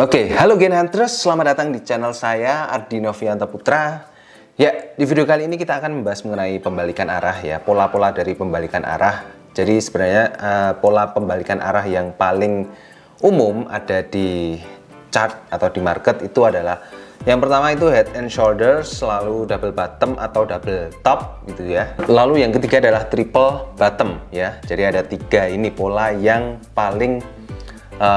Oke, halo Gen Hunters, selamat datang di channel saya Ardi Novianto Putra. Ya, di video kali ini kita akan membahas mengenai pembalikan arah ya, pola-pola dari pembalikan arah. Jadi sebenarnya pola pembalikan arah yang paling umum ada di chart atau di market itu adalah yang pertama itu head and shoulders, lalu double bottom atau double top gitu ya. Lalu yang ketiga adalah triple bottom ya. Jadi ada tiga ini pola yang paling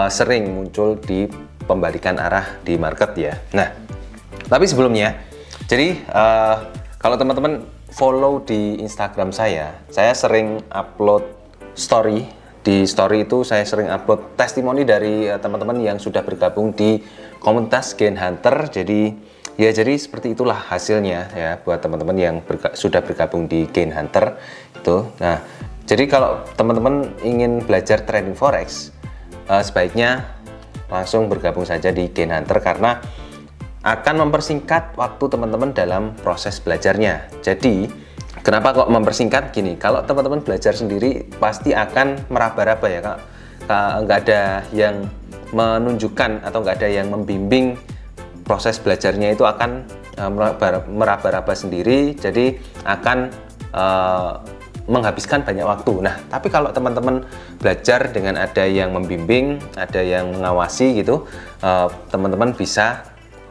sering muncul di pembalikan arah di market ya. Nah, tapi sebelumnya, jadi kalau teman-teman follow di Instagram saya sering upload story. Di story itu saya sering upload testimoni dari teman-teman yang sudah bergabung di komunitas Gen Hunter. Jadi seperti itulah hasilnya ya buat teman-teman yang sudah bergabung di Gen Hunter itu. Nah, jadi kalau teman-teman ingin belajar trading forex, sebaiknya langsung bergabung saja di Gen Hunter karena akan mempersingkat waktu teman-teman dalam proses belajarnya. Jadi kenapa kok mempersingkat gini? Kalau teman-teman belajar sendiri pasti akan meraba-raba ya kak. Nggak ada yang menunjukkan atau nggak ada yang membimbing proses belajarnya, itu akan meraba-raba sendiri. Jadi akan menghabiskan banyak waktu. Nah, tapi kalau teman-teman belajar dengan ada yang membimbing, ada yang mengawasi gitu, teman-teman bisa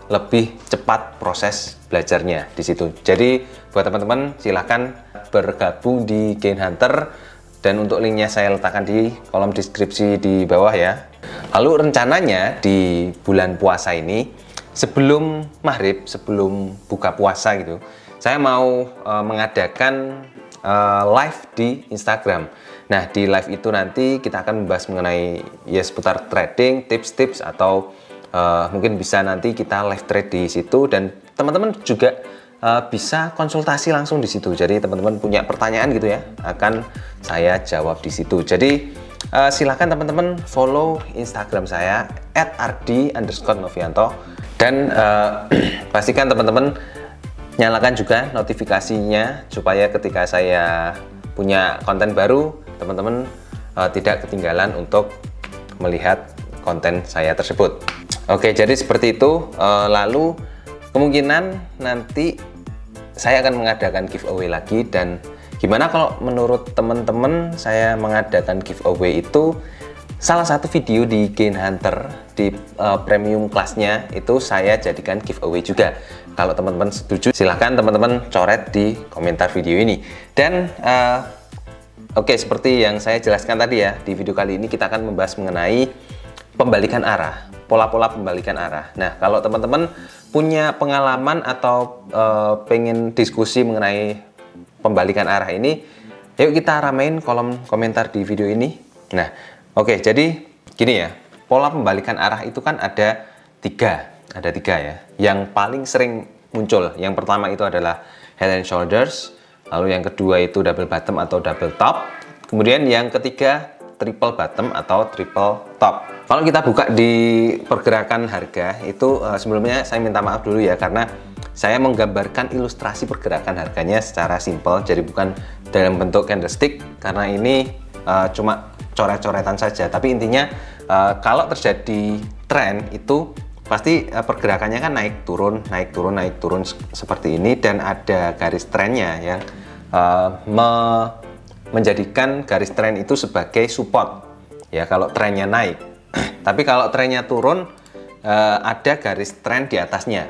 lebih cepat proses belajarnya di situ. Jadi buat teman-teman silahkan bergabung di Gen Hunter dan untuk linknya saya letakkan di kolom deskripsi di bawah ya. Lalu rencananya di bulan puasa ini sebelum maghrib, sebelum buka puasa gitu, saya mau mengadakan live di Instagram. Nah, di live itu nanti kita akan membahas mengenai ya seputar trading, tips-tips atau mungkin bisa nanti kita live trade di situ dan teman-teman juga bisa konsultasi langsung di situ. Jadi teman-teman punya pertanyaan gitu ya, akan saya jawab di situ. Jadi silakan teman-teman follow Instagram saya @ardi_novianto dan pastikan teman-teman nyalakan juga notifikasinya supaya ketika saya punya konten baru, teman-teman tidak ketinggalan untuk melihat konten saya tersebut. Oke, jadi seperti itu. Lalu kemungkinan nanti saya akan mengadakan giveaway lagi. Dan gimana kalau menurut teman-teman saya mengadakan giveaway itu salah satu video di Gen Hunter di premium kelasnya itu saya jadikan giveaway juga. Kalau teman-teman setuju, silahkan teman-teman coret di komentar video ini. Dan oke, seperti yang saya jelaskan tadi ya, di video kali ini kita akan membahas mengenai pembalikan arah, pola-pola pembalikan arah. Nah, kalau teman-teman punya pengalaman atau pengen diskusi mengenai pembalikan arah ini, yuk kita ramein kolom komentar di video ini. Nah, oke, jadi gini ya, pola pembalikan arah itu kan ada tiga ya, yang paling sering muncul. Yang pertama itu adalah head and shoulders, lalu yang kedua itu double bottom atau double top, kemudian yang ketiga triple bottom atau triple top. Kalau kita buka di pergerakan harga itu sebelumnya saya minta maaf dulu ya, karena saya menggambarkan ilustrasi pergerakan harganya secara simpel, jadi bukan dalam bentuk candlestick karena ini cuma coret-coretan saja. Tapi intinya kalau terjadi tren itu pasti pergerakannya kan naik turun seperti ini, dan ada garis trennya yang menjadikan garis tren itu sebagai support ya kalau trennya naik. Tapi kalau trennya turun ada garis tren di atasnya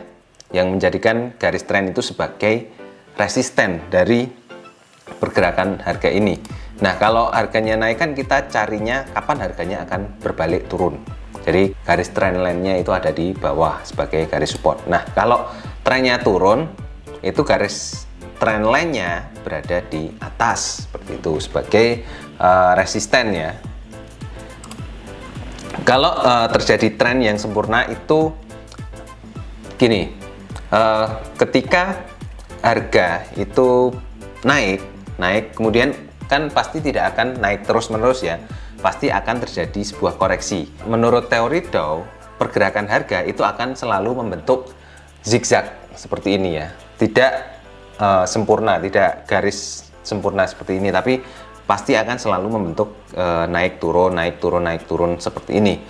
yang menjadikan garis tren itu sebagai resisten dari pergerakan harga ini. Nah, kalau harganya naik kan kita carinya kapan harganya akan berbalik turun. Jadi garis trend line-nya itu ada di bawah sebagai garis support. Nah, kalau trennya turun, itu garis trend line-nya berada di atas seperti itu sebagai resisten ya. Kalau terjadi tren yang sempurna itu gini, ketika harga itu naik kemudian kan pasti tidak akan naik terus-menerus ya, pasti akan terjadi sebuah koreksi. Menurut teori Dow, pergerakan harga itu akan selalu membentuk zigzag seperti ini ya, tidak sempurna, tidak garis sempurna seperti ini, tapi pasti akan selalu membentuk naik turun seperti ini.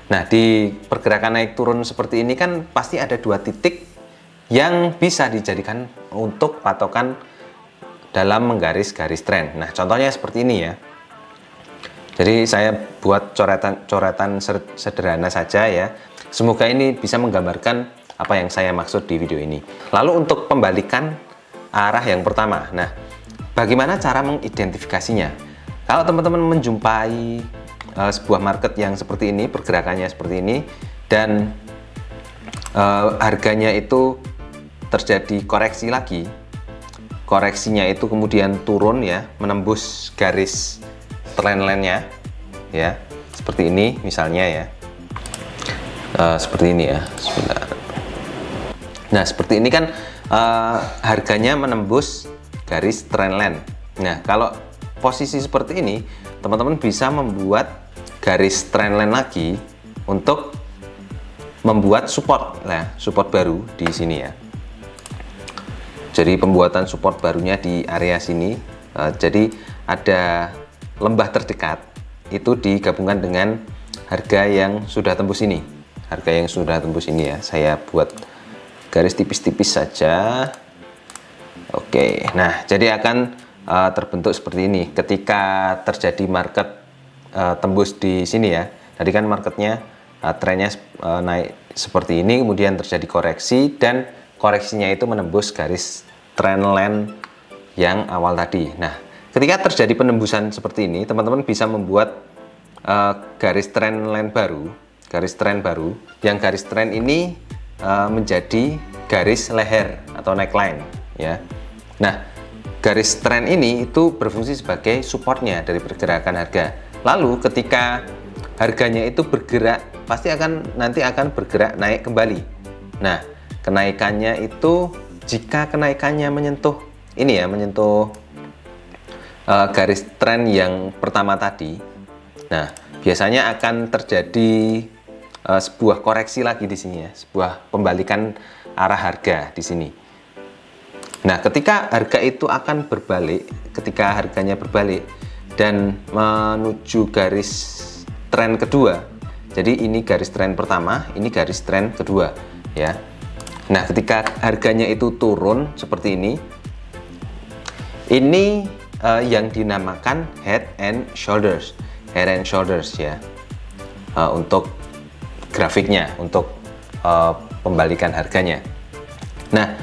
Nah, di pergerakan naik turun seperti ini kan pasti ada dua titik yang bisa dijadikan untuk patokan dalam menggaris-garis tren. Nah, contohnya seperti ini ya. Jadi saya buat coretan sederhana saja ya. Semoga ini bisa menggambarkan apa yang saya maksud di video ini. Lalu untuk pembalikan arah yang pertama. Nah, bagaimana cara mengidentifikasinya? Kalau teman-teman menjumpai sebuah market yang seperti ini, pergerakannya seperti ini, dan harganya itu terjadi koreksi lagi, koreksinya itu kemudian turun ya, menembus garis trendline-nya ya, seperti ini misalnya ya, seperti ini ya, sebentar. Nah, seperti ini kan harganya menembus garis trendline. Nah, kalau posisi seperti ini, teman-teman bisa membuat garis trendline lagi untuk membuat support, nah support baru di sini ya. Jadi pembuatan support barunya di area sini, jadi ada lembah terdekat itu digabungkan dengan harga yang sudah tembus ini, harga yang sudah tembus ini ya. Saya buat garis tipis-tipis saja. Oke, nah jadi akan terbentuk seperti ini ketika terjadi market tembus di sini ya. Tadi kan marketnya trennya naik seperti ini, kemudian terjadi koreksi dan koreksinya itu menembus garis trendline yang awal tadi. Nah, ketika terjadi penembusan seperti ini, teman-teman bisa membuat garis trendline baru, garis trend baru, yang garis trend ini menjadi garis leher atau neckline ya. Nah, garis trend ini itu berfungsi sebagai supportnya dari pergerakan harga. Lalu ketika harganya itu bergerak, pasti nanti akan bergerak naik kembali. Nah, kenaikannya itu jika kenaikannya menyentuh ini ya, menyentuh garis tren yang pertama tadi, nah biasanya akan terjadi sebuah koreksi lagi di sini ya, sebuah pembalikan arah harga di sini. Nah, ketika harga itu akan berbalik, ketika harganya berbalik dan menuju garis tren kedua, jadi ini garis tren pertama, ini garis tren kedua ya. Nah, ketika harganya itu turun seperti ini yang dinamakan head and shoulders ya, untuk grafiknya, untuk pembalikan harganya. Nah,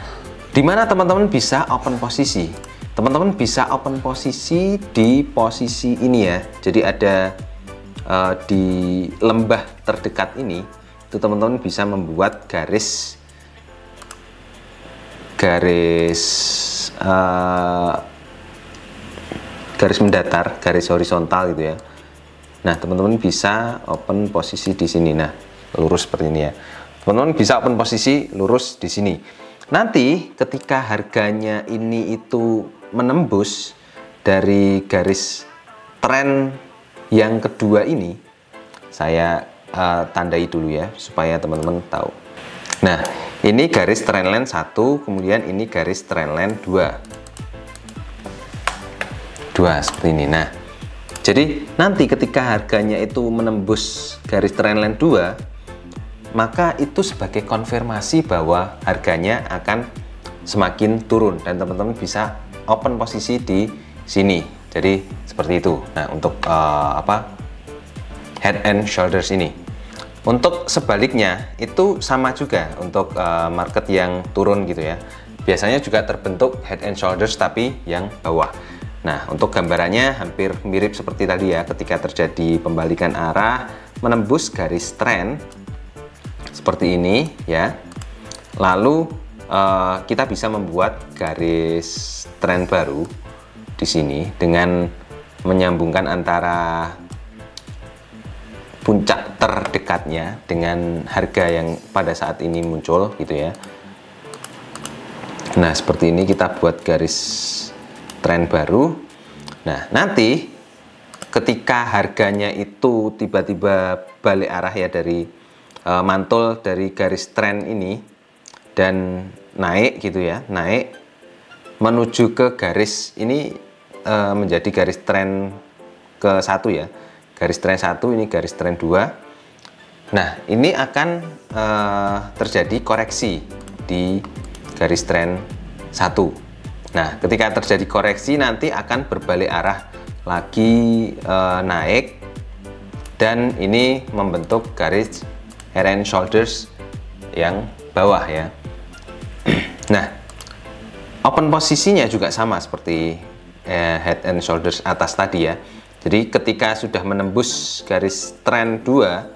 di mana teman-teman bisa open posisi? Teman-teman bisa open posisi di posisi ini ya. Jadi ada di lembah terdekat ini, itu teman-teman bisa membuat garis mendatar, garis horizontal gitu ya. Nah, teman-teman bisa open posisi di sini. Nah, lurus seperti ini ya. Teman-teman bisa open posisi lurus di sini. Nanti ketika harganya ini itu menembus dari garis tren yang kedua ini, saya tandai dulu ya supaya teman-teman tahu. Nah, ini garis trendline 1, kemudian ini garis trendline 2 seperti ini. Nah, jadi nanti ketika harganya itu menembus garis trendline 2, maka itu sebagai konfirmasi bahwa harganya akan semakin turun dan teman-teman bisa open posisi di sini. Jadi seperti itu. Nah, untuk head and shoulders ini. Untuk sebaliknya itu sama juga untuk market yang turun gitu ya. Biasanya juga terbentuk head and shoulders tapi yang bawah. Nah, untuk gambarannya hampir mirip seperti tadi ya, ketika terjadi pembalikan arah menembus garis tren seperti ini ya. Lalu kita bisa membuat garis tren baru di sini dengan menyambungkan antara puncak terdekatnya dengan harga yang pada saat ini muncul gitu ya. Nah, seperti ini kita buat garis tren baru. Nah, nanti ketika harganya itu tiba-tiba balik arah ya, dari mantul dari garis tren ini dan naik gitu ya, naik menuju ke garis ini, menjadi garis tren ke 1 ya. Garis tren 1, ini garis tren 2. Nah, ini akan terjadi koreksi di garis trend 1. Nah, ketika terjadi koreksi nanti akan berbalik arah lagi naik, dan ini membentuk garis head and shoulders yang bawah ya. Nah, open posisinya juga sama seperti head and shoulders atas tadi ya. Jadi ketika sudah menembus garis trend 2,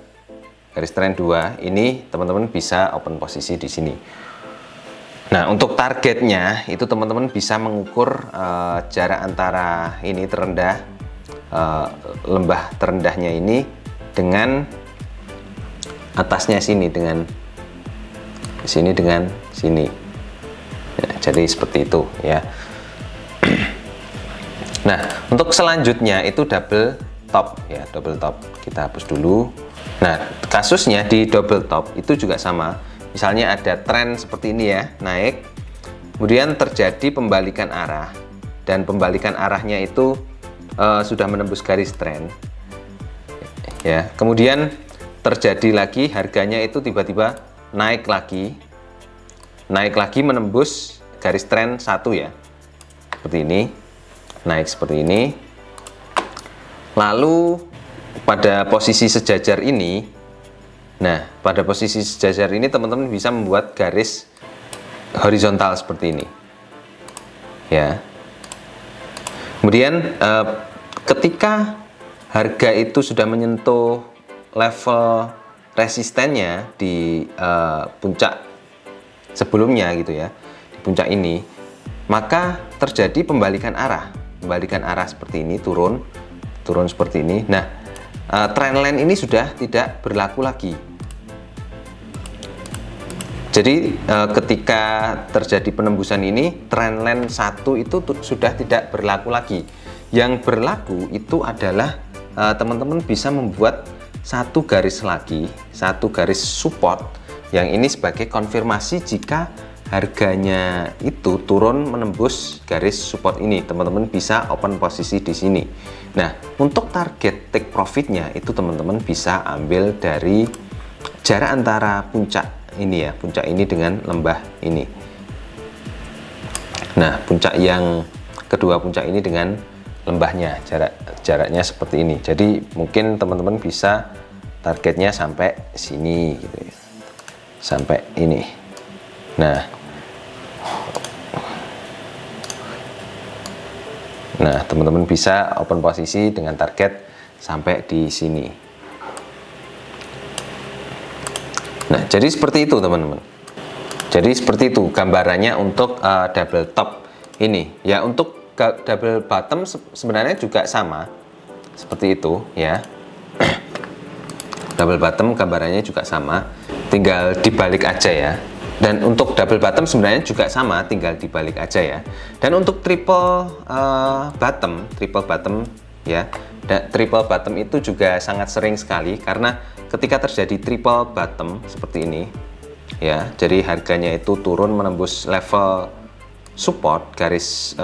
ini teman-teman bisa open posisi di sini. Nah, untuk targetnya itu teman-teman bisa mengukur jarak antara ini terendah, lembah terendahnya ini dengan atasnya sini, dengan sini dengan sini. Ya, jadi seperti itu ya. Nah, untuk selanjutnya itu double top ya, double top. Kita hapus dulu. Nah, kasusnya di double top itu juga sama. Misalnya ada tren seperti ini ya, naik, kemudian terjadi pembalikan arah, dan pembalikan arahnya itu sudah menembus garis tren. Ya, kemudian terjadi lagi harganya itu tiba-tiba naik lagi menembus garis tren 1 ya. Seperti ini. Naik seperti ini, lalu pada posisi sejajar ini, nah pada posisi sejajar ini teman-teman bisa membuat garis horizontal seperti ini ya. Kemudian ketika harga itu sudah menyentuh level resistennya di puncak sebelumnya gitu ya, di puncak ini, maka terjadi pembalikan arah seperti ini, turun seperti ini. Nah, trendline ini sudah tidak berlaku lagi. Jadi ketika terjadi penembusan ini, trendline 1 itu sudah tidak berlaku lagi. Yang berlaku itu adalah teman-teman bisa membuat satu garis lagi, satu garis support, yang ini sebagai konfirmasi jika harganya itu turun menembus garis support ini. Teman-teman bisa open posisi di sini. Nah, untuk target take profitnya itu teman-teman bisa ambil dari jarak antara puncak ini ya, puncak ini dengan lembah ini. Nah, puncak yang kedua, puncak ini dengan lembahnya, jaraknya seperti ini. Jadi mungkin teman-teman bisa targetnya sampai sini gitu ya, sampai ini. Nah, teman-teman bisa open posisi dengan target sampai di sini. Nah, jadi seperti itu teman-teman. Jadi seperti itu gambarannya untuk double top ini. Ya, untuk double bottom sebenarnya juga sama seperti itu ya. Double bottom gambarannya juga sama, tinggal dibalik aja ya. Dan untuk double bottom sebenarnya juga sama, tinggal dibalik aja ya. Dan untuk triple bottom ya, triple bottom itu juga sangat sering sekali, karena ketika terjadi triple bottom seperti ini ya, jadi harganya itu turun menembus level support, garis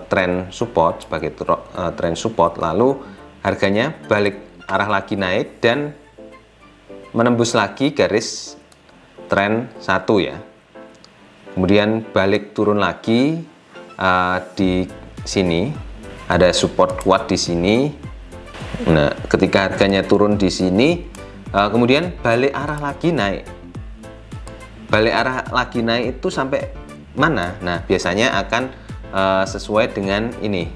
trend support sebagai trend support, lalu harganya balik arah lagi naik dan menembus lagi garis tren 1 ya, kemudian balik turun lagi di sini ada support kuat di sini. Nah, ketika harganya turun di sini, kemudian balik arah lagi naik. Balik arah lagi naik itu sampai mana? Nah, biasanya akan sesuai dengan ini,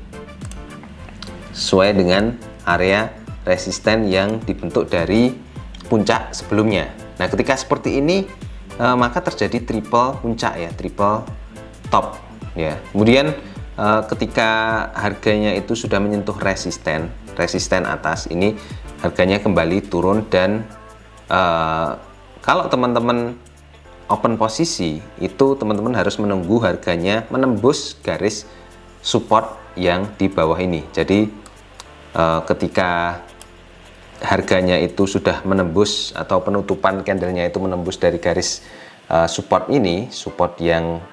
sesuai dengan area resisten yang dibentuk dari puncak sebelumnya. Nah, ketika seperti ini maka terjadi triple puncak ya, triple top ya. Kemudian ketika harganya itu sudah menyentuh resisten atas ini, harganya kembali turun. Dan kalau teman-teman open posisi itu teman-teman harus menunggu harganya menembus garis support yang di bawah ini. Jadi ketika harganya itu sudah menembus atau penutupan candlenya itu menembus dari garis support ini, support yang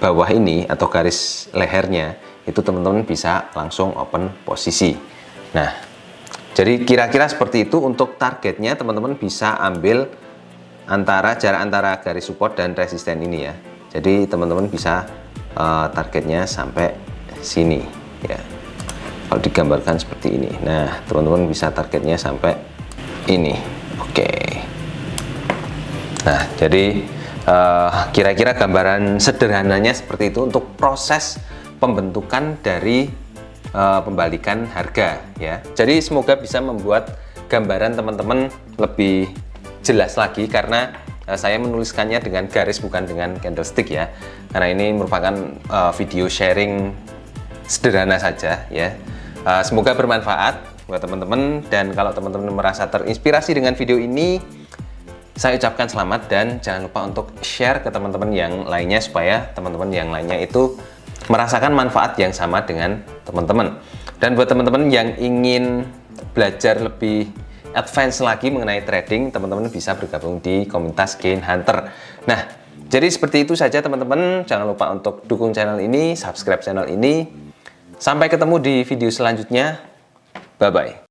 bawah ini atau garis lehernya, itu teman-teman bisa langsung open posisi. Nah, Jadi kira-kira seperti itu. Untuk targetnya teman-teman bisa ambil jarak antara garis support dan resisten ini ya. Jadi teman-teman bisa targetnya sampai sini ya. Kalau digambarkan seperti ini. Nah, teman-teman bisa targetnya sampai ini. Oke. Nah, jadi kira-kira gambaran sederhananya seperti itu untuk proses pembentukan dari pembalikan harga ya. Jadi semoga bisa membuat gambaran teman-teman lebih jelas lagi, karena saya menuliskannya dengan garis bukan dengan candlestick ya. Karena ini merupakan video sharing sederhana saja ya. Semoga bermanfaat buat teman-teman, dan kalau teman-teman merasa terinspirasi dengan video ini, saya ucapkan selamat, dan jangan lupa untuk share ke teman-teman yang lainnya supaya teman-teman yang lainnya itu merasakan manfaat yang sama dengan teman-teman. Dan buat teman-teman yang ingin belajar lebih advance lagi mengenai trading, teman-teman bisa bergabung di komunitas Gain Hunter. Nah, jadi seperti itu saja teman-teman. Jangan lupa untuk dukung channel ini, subscribe channel ini. Sampai ketemu di video selanjutnya. Bye-bye.